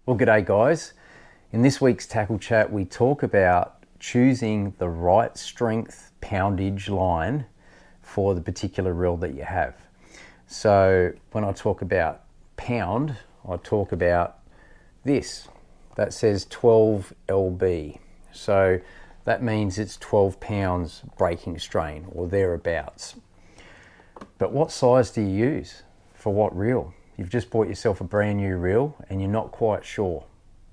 Well, g'day guys. In this week's Tackle Chat, we talk about choosing the right strength poundage line for the particular reel that you have. So when I talk about pound, I talk about this. That says 12 lb. So that means it's 12 pounds breaking strain or thereabouts. But what size do you use for what reel? You've just bought yourself a brand new reel and you're not quite sure.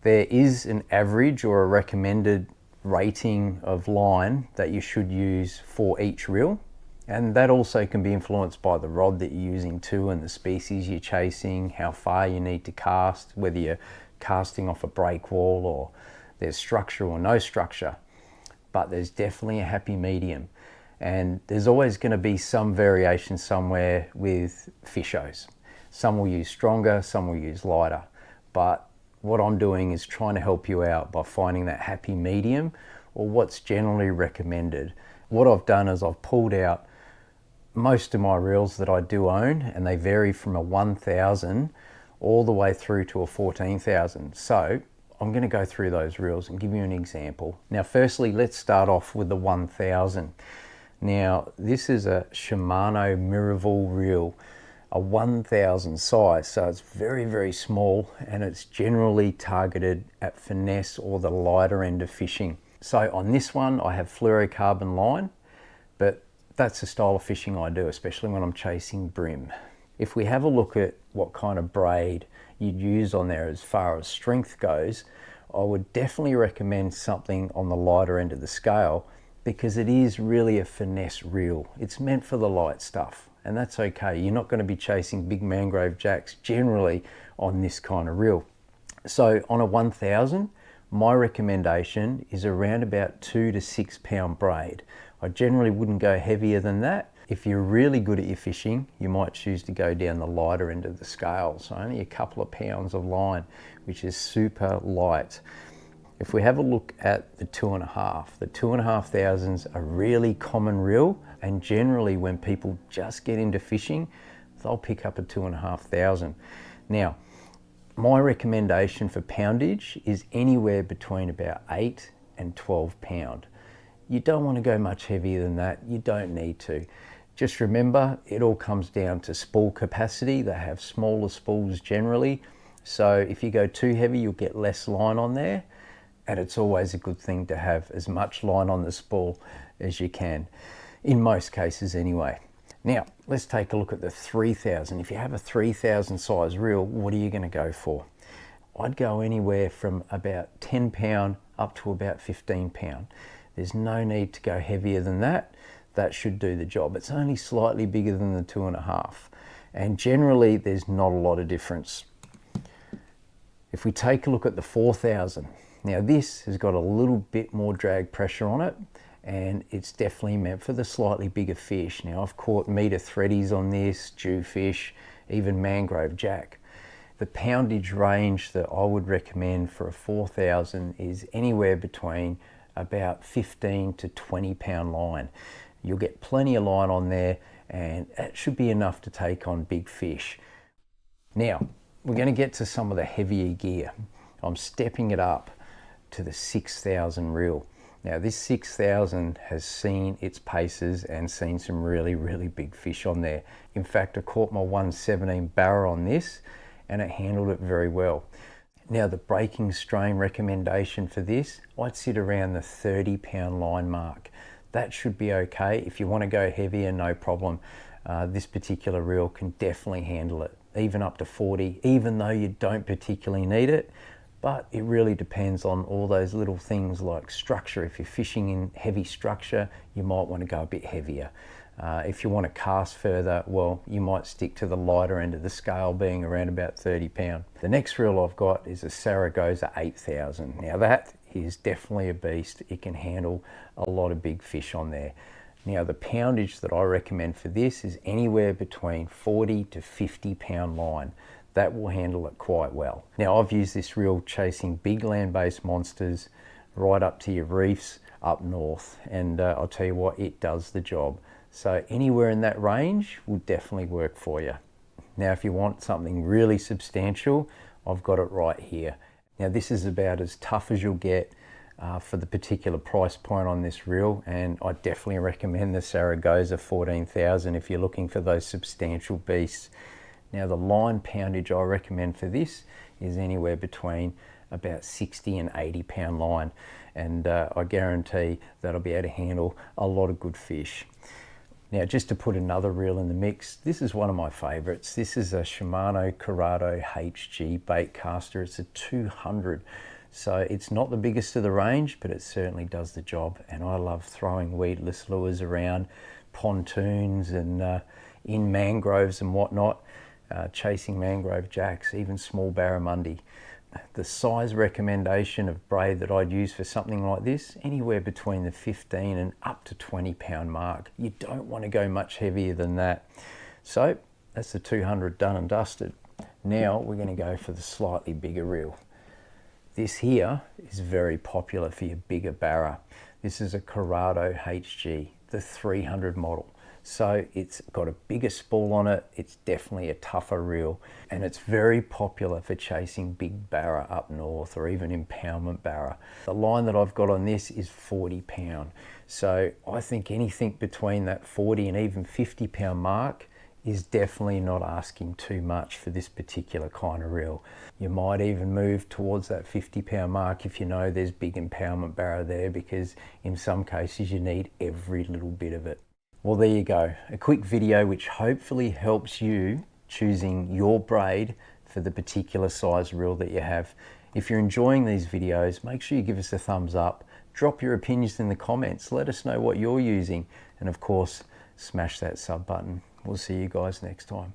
There is an average or a recommended rating of line that you should use for each reel. And that also can be influenced by the rod that you're using too, and the species you're chasing, how far you need to cast, whether you're casting off a break wall or there's structure or no structure. But there's definitely a happy medium. And there's always going to be some variation somewhere with fishos. Some will use stronger, some will use lighter. But what I'm doing is trying to help you out by finding that happy medium, or what's generally recommended. What I've done is I've pulled out most of my reels that I do own, and they vary from a 1000 all the way through to a 14,000. So I'm going to go through those reels and give you an example. Now firstly, let's start off with the 1000. Now this is a Shimano Miraval reel, a 1000 size, so it's very, very small, and it's generally targeted at finesse or the lighter end of fishing. So on this one I have fluorocarbon line, but that's the style of fishing I do, especially when I'm chasing brim. If we have a look at what kind of braid you'd use on there as far as strength goes, I would definitely recommend something on the lighter end of the scale, because it is really a finesse reel. It's meant for the light stuff, and that's okay. You're not going to be chasing big mangrove jacks generally on this kind of reel. So on a 1000, my recommendation is around about 2 to 6 pound braid. I generally wouldn't go heavier than that. If you're really good at your fishing, you might choose to go down the lighter end of the scale, so only a couple of pounds of line, which is super light. If we have a look at the 2.5, the 2,500s are really common reel, and generally when people just get into fishing, they'll pick up a 2,500. Now, my recommendation for poundage is anywhere between about 8 and 12 pound. You don't want to go much heavier than that. You don't need to. Just remember, it all comes down to spool capacity. They have smaller spools generally. So if you go too heavy, you'll get less line on there. And it's always a good thing to have as much line on the spool as you can, in most cases anyway. Now, let's take a look at the 3000. If you have a 3000 size reel, what are you going to go for? I'd go anywhere from about 10 pound up to about 15 pound. There's no need to go heavier than that. That should do the job. It's only slightly bigger than the 2.5. And generally, there's not a lot of difference. If we take a look at the 4000, now this has got a little bit more drag pressure on it, and it's definitely meant for the slightly bigger fish. Now I've caught meter threadies on this, jewfish, even mangrove jack. The poundage range that I would recommend for a 4000 is anywhere between about 15 to 20 pound line. You'll get plenty of line on there, and that should be enough to take on big fish. Now we're going to get to some of the heavier gear. I'm stepping it up to the 6000 reel. Now this 6000 has seen its paces and seen some really, really big fish on there. In fact, I caught my 117 barra on this and it handled it very well. Now the breaking strain recommendation for this, I'd sit around the 30 pound line mark. That should be okay. If you want to go heavier, no problem. This particular reel can definitely handle it, even up to 40, even though you don't particularly need it. But it really depends on all those little things like structure. If you're fishing in heavy structure, you might want to go a bit heavier. If you want to cast further, well, you might stick to the lighter end of the scale, being around about 30 pound. The next reel I've got is a Saragossa 8000. Now that is definitely a beast. It can handle a lot of big fish on there. Now the poundage that I recommend for this is anywhere between 40 to 50 pound line. That will handle it quite well. Now I've used this reel chasing big land-based monsters right up to your reefs up north, and I'll tell you what, it does the job. So anywhere in that range will definitely work for you. Now if you want something really substantial, I've got it right here. Now this is about as tough as you'll get for the particular price point on this reel, and I definitely recommend the Saragosa 14,000 if you're looking for those substantial beasts. Now the line poundage I recommend for this is anywhere between about 60 and 80 pound line, and I guarantee that'll be able to handle a lot of good fish. Now just to put another reel in the mix, this is one of my favorites. This is a Shimano Corrado HG Baitcaster. It's a 200. So it's not the biggest of the range, but it certainly does the job. And I love throwing weedless lures around pontoons and in mangroves and whatnot, chasing mangrove jacks, even small barramundi. The size recommendation of braid that I'd use for something like this, anywhere between the 15 and up to 20 pound mark. You don't want to go much heavier than that. So that's the 200 done and dusted. Now we're going to go for the slightly bigger reel. This here is very popular for your bigger barra. This is a Corrado HG, the 300 model. So it's got a bigger spool on it. It's definitely a tougher reel, and it's very popular for chasing big barra up north or even impoundment barra. The line that I've got on this is 40 pound. So I think anything between that 40 and even 50 pound mark is definitely not asking too much for this particular kind of reel. You might even move towards that 50 pound mark if you know there's big impoundment barra there, because in some cases you need every little bit of it. Well, there you go, a quick video which hopefully helps you choosing your braid for the particular size reel that you have. If you're enjoying these videos, make sure you give us a thumbs up, drop your opinions in the comments, let us know what you're using, and of course, smash that sub button. We'll see you guys next time.